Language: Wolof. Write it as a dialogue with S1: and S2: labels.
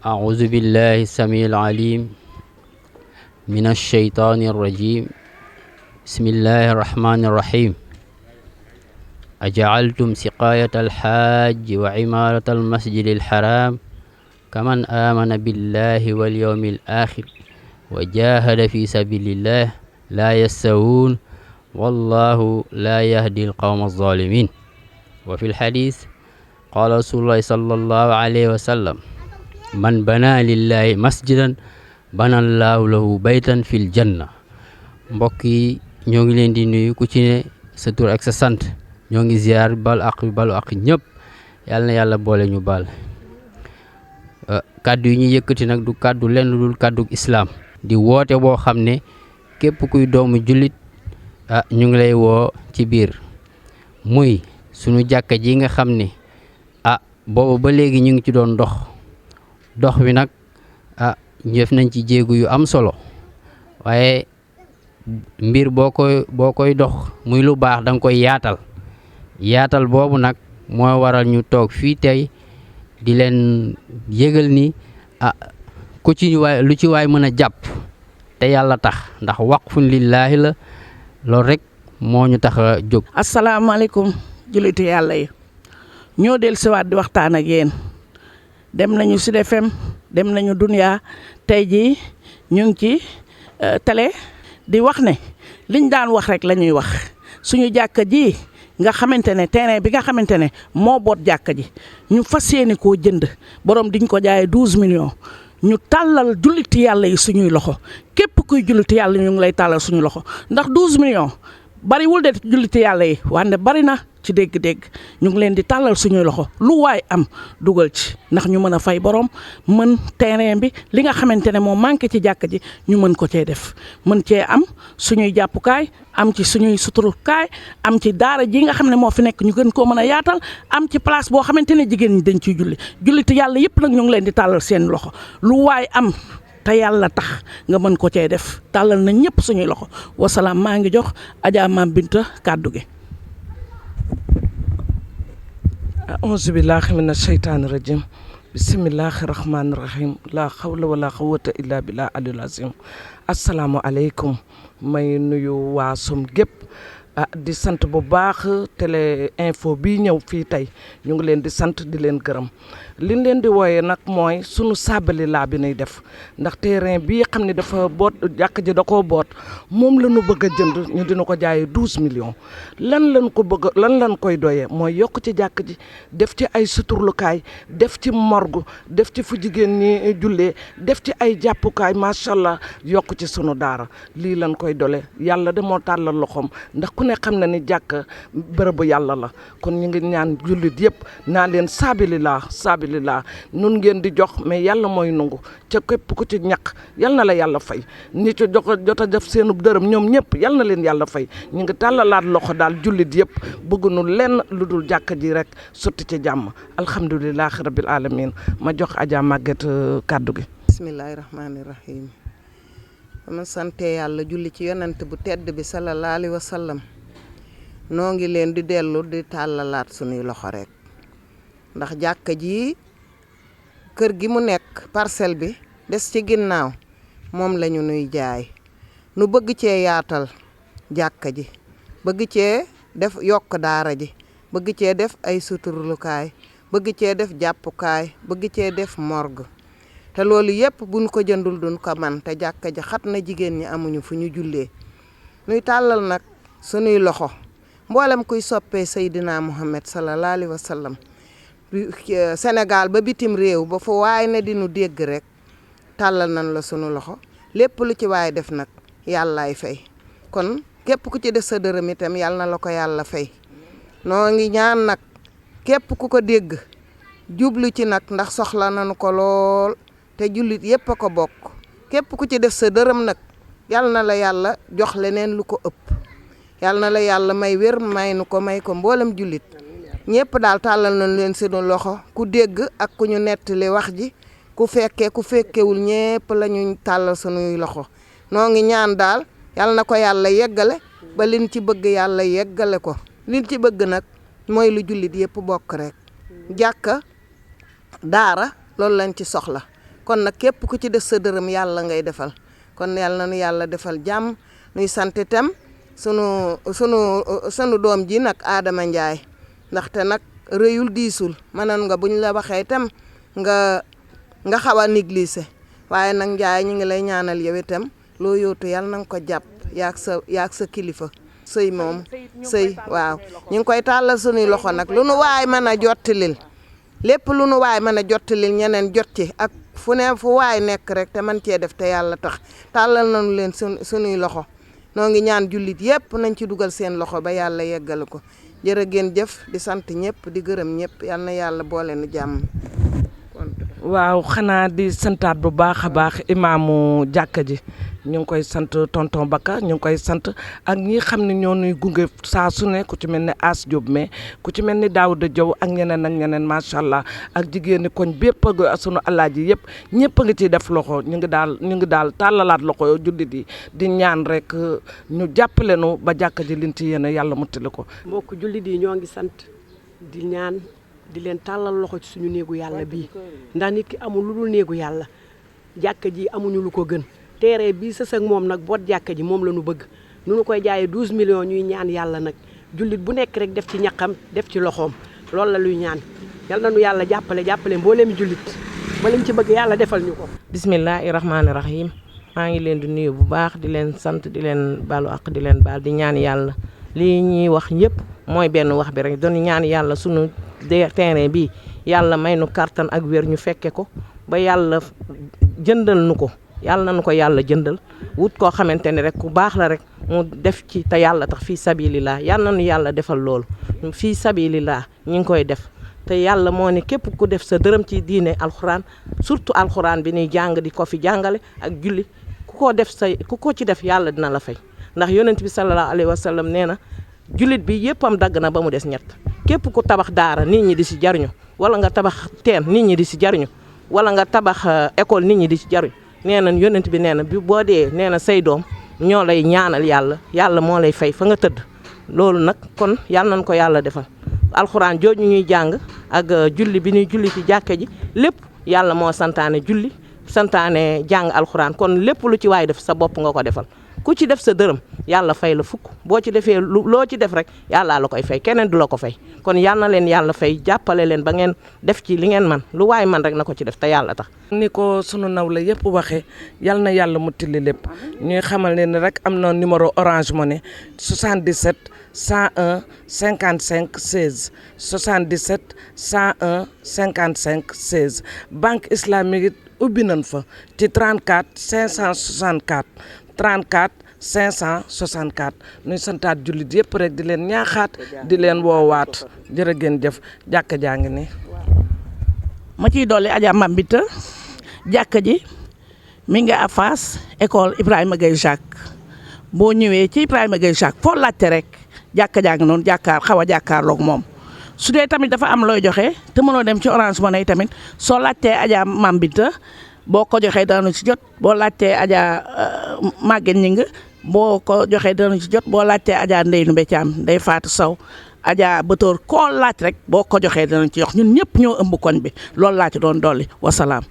S1: أعوذ بالله السميع العليم من الشيطان الرجيم بسم الله الرحمن الرحيم أجعلتم سقاية الحاج وعمارة المسجد الحرام كمن آمن بالله واليوم الآخر وجاهد في سبيل الله لا يستوون والله لا يهدي القوم الظالمين. وفي الحديث قال رسول الله صلى الله عليه وسلم من بنى لله مسجدا بنى الله له بيتا في الجنة. mbokk yi ñoo ngi leen di nuyu ku ci ne sa tur ak sa sant ñoo ngi ziar balu ak ñëpp yàlla na yàlla boole ñu baal. kàddu yi ñu yëkkati nag du kàddu lenn dul kàddu islaam di woote boo xam ne képp kuy doomu jullit ñu ngi lay woo ci biir muy sunu jàkka ji nga xam ne boobu ba léegi ñu ngi ci doon dox wi nag def nañ ci jéegu yu am solo waaye mbir boo koy dox muy lu baax danga koy yaatal boobu nag moo waral ñu toog fii tey di leen yëgal ni ku ci lu ci waay mën a jàpp te yàlla tax ndax waqfun lillaahi la loolu rek moo ñu tax a jóg.
S2: asalaamaaleykum jullitu yàlla yi ñoo del siwaat di waxtaan ak yéen dem nañu Sud FM dem nañu Dunya tey jii ñu ngi ci télé di wax ne liñ daan wax rek la ñuy wax suñu jàkka ji nga xamante ne terrain bi nga xamante ne moo boot jàkka ji ñu fas yéene koo jënd borom diñ ko jaayee 12 millions ñu tàllal julliti yàlla yi suñuy loxo képp kuy julliti yàlla ñu ngi lay tàllal suñu loxo ndax 12 millions bariwul de julliti yàlla yi wante bari na ci dégg-dégg ñu ngi leen di tàllal suñuy loxo lu waay am dugal ci ndax ñu mën a fay borom mën terrain bi li nga xamante ne moo manqué ci jàkka ji ñu mën ko cee def mën cee am suñuy jàppukaay am ci suñuy suturukaay am ci daara ji nga xam ne moo fi nekk ñu gën koo mën a yaatal am ci place boo xamante ne jigéen ñi dañ ciy julliti yàlla yëpp nag ñu ngi leen di tàllal seen loxo lu waay am te yàlla tax nga mën ko cee def tàllal na ñëpp suñuy loxo wasalaam maa ngi jox Adja Mam Binta kàddu gi.
S3: auzu billahi mina sheytaani rajim bisimillahi rahmaani rahim la xawla wala xawata illa billah alil azim asalaamualeykum may nuyu waa Som gépp di sant bu baax télé info bii ñëw fii tey ñu ngi leen di sant di leen gërëm liñ leen di wooyee nag mooy sunu saabali laa bi nuy def ndax terrain bii xam ne dafa boot jàkk ji da koo boot moom la ñu bëgg a jënd ñu dina ko jaayee 12 millions lan lan koy doyee mooy yokk ci jàkk ji def ci ay suturlukaay def ci morgue def ci fu jigéen ñi jullee def ci ay jàppukaay macha allah yokk ci sunu daara lii lan koy dole yàlla de moo tàllal loxoom ndax ku ne xam na ni jàkk bërëbu yàlla la kon ñu ngi ñaan jullit yëpp naa leen saabilillah nun ngeen di jox mais yàlla mooy nungu ca képp ku ci ñaq yal na la yàlla fay ni ci jot a def seenub dërëm ñoom ñëpp yal na leen yàlla fay ñu ngi tàllalaat loxo daal jullit yëpp bëgg nu lenn lu dul jàkka ji rek sotti ci jàmm alhamdulilahi rabil alamin ma jox Adja Maguette kàddu gi.
S4: bismillahi rahmaani rahim dama sante yàlla julli ci yonent bu tedd bi sallallahu alayhi wa sallam noo ngi leen di dellu di tàllalaat sunuy loxo rek ndax jàkka ji kër gi mu nekk parcelle bi des ci ginnaaw moom lañu nuy jaay nu bëgg cee yaatal jàkka ji bëgg cee def yokk daara ji bëgg cee def ay suturlukaay bëgg cee def jàppukaay bëgg cee def morgue te loolu yépp buñ ko jëndul duñ ko man te jàkka ji xat na jigéen ñi amuñu fu ñu jullee nuy tàllal nag sunuy loxo mboolem kuy soppee Seydina Muhammad sallallahu alayhi wa sallam Sénégal ba bitim réew ba fa waay ne dinu dégg rek tàllal nañ la sunu loxo lépp lu ci waay def nag yàllaay fay kon képp ku ci def sa dërëm itam yàlla na la ko yàlla fay noo ngi ñaan nag képp ku ko dégg jublu ci nag ndax soxla nañu ko lool te jullit yépp a ko bokk képp ku ci def sa dërëm nag yàlla na la yàlla jox leneen lu ko ëpp yàlla na la yàlla may wér may nu ko may ko mboolem jullit ñëpp daal tàllal nañ leen sunu loxo ku dégg ak ku ñu nettali wax ji ku fekkewul ñëpp la ñu tàllal sunuy loxo noo ngi ñaan daal yàlla na ko yàlla yeggale ba liñ ci bëgg yàlla yeggale ko liñ ci bëgg nag mooy lu jullit yëpp bokk rek jàkka daara loolu lañ ci soxla kon nag képp ku ci def sa dërëm yàlla ngay defal kon yàlla na nu yàlla defal jàmm nuy sant itam sunu doom ji nag Adama Ndiaye ndaxte nag rëyul diisul mënoon nga buñ la waxee itam nga xaw a négliger waaye nag Ndiaye ñu ngi lay ñaanal yow itam loo yóotu yàlla na nga ko jàpp yaag sa kilifa sëy moom sëy waaw ñu ngi koy tàllal sunuy loxo nag lu nu waay mën a jottilil lépp lu nu waay mën a jottilil ñeneen jot ci ak fu waay nekk rek te man cee def te yàlla tax tàllal nañu leen sunuy loxo noo ngi ñaan jullit yépp nañ ci dugal seen loxo ba yàlla yeggal ko jërë ngeen jëf di sant ñëpp di gërëm ñëpp yal na yàlla boole nu jàmm.
S3: waaw xanaa di santaat bu baax a baax imaamu jàkka ji ñu ngi koy sant tonton Baka ñu ngi koy sant ak ñi xam ne ñoo nuy gunge saa su ne ku ci mel ni As Diop mais ku ci mel ni Daouda Diaw ak ñeneen macha allah ak jigéen ñi koñ bépp ak sunu alaaji yëpp ñëpp a ngi ciy def loxo ñu ngi daal tàllalaat loxo jullit yi di ñaan rek ñu jàppale nu ba jàkka ji liñ ci yéene yàlla muttali ko.
S5: mbokk jullit yi ñoo ngi sant di ñaan di leen tàllal loxo ci suñu néegu yàlla bii ndax nit ki amul lu dul néegu yàlla jàkka ji amuñu lu ko gën teere bii sës ak moom nag boot jàkka ji moom la ñu bëgg nu koy jaayee 12 millions ñuy ñaan yàlla nag jullit bu nekk rek def ci ñaqam def ci loxoom loolu la luy ñaan yal na nu yàlla jàppale mbooleem jullit ba lañ ci bëgg yàlla defal ñu ko.
S6: bismillahi rahmaani rahim maa ngi leen di nuyu bu baax di leen sant di leen baalu ak di leen baal di ñaan yàlla lii ñuy wax yëpp mooy benn wax bi rek doon ñaan yàlla sunu terrain bi yàlla may nu kartan ak wér ñu fekke ko ba yàlla jëndal nu ko yàlla nañu ko yàlla jëndal wut koo xamante ne rek ku baax la rek mu def ci te yàlla tax fii sabilillah yàlla nañu yàlla defal loolu fii sabilillah ñu ngi koy def te yàlla moo ne képp ku def sa dërëm ci diine alxuraan surtout alxuraan bi ñuy jàng di ko fi jàngale ak julli ku ko ci def yàlla dina la fay ndax yonent bi sallallahu alayhi wa sallam nee na jullit bi yëppam dagg na ba mu des ñett képp ku tabax daara nit ñi di si jariñu wala nga tabax teen nit ñi di si jariñu wala nga tabax école nit ñi di si jariñu nee na yonent bi nee na bi boo dee nee na say doom ñoo lay ñaanal yàlla moo lay fay fa nga tëdd loolu nag kon yàlla nañ ko yàlla defal alxuraan jooju ñuy jàng ak julli bi ñuy julli ci jàkke ji lépp yàlla moo santaane julli santaane jàng alxuraan kon lépp lu ci waay def sa bopp nga ko defal ku ci def sa dërëm yàlla fay la fukk boo ci defee loo ci def rek yàlla la koy fay keneen du la ko fay kon yal na leen yàlla fay jàppale leen ba ngeen def ci li ngeen man lu waay man rek na ko ci def te yàlla tax.
S3: ni ko sunu nawle yëpp waxee yal na yàlla mu tilli lépp ñuy xamal leen rek am na numéro Orange Money 77 101 55 16 77 101 55 16 banque islamique ubbi nañ fa ci 34 564 34 564 nuy santaat jullit yëpp rek di leen ñaaxaat di leen woowaat jërë ngeen jëf jàkka jaa ngi nii.
S2: ma ciy dolli Adja Mambita jàkka ji mi ngi à face école Ibrahima Gueye Jacques boo ñëwee ci Ibrahima Gueye Jacques foo laajte rek jàkka jaa ngi noonu xaw a jàkkaarloog moom. su dee tamit dafa am looy joxe te mënoo dem ci Orange Money tamit soo laajtee Adja Mambita boo ko joxee danañu ci jot boo laajtee Adja Maguette Ñing boo ko joxee danañu ci jot boo laajtee Adja Ndeye Numbe Thiam Ndeye Fatou Sow Adja Batoor koo laaj rek boo ko joxee danañ ci jox ñun ñëpp ñoo ëmb koñ bi loolu laa ci doon dolli wasalaam.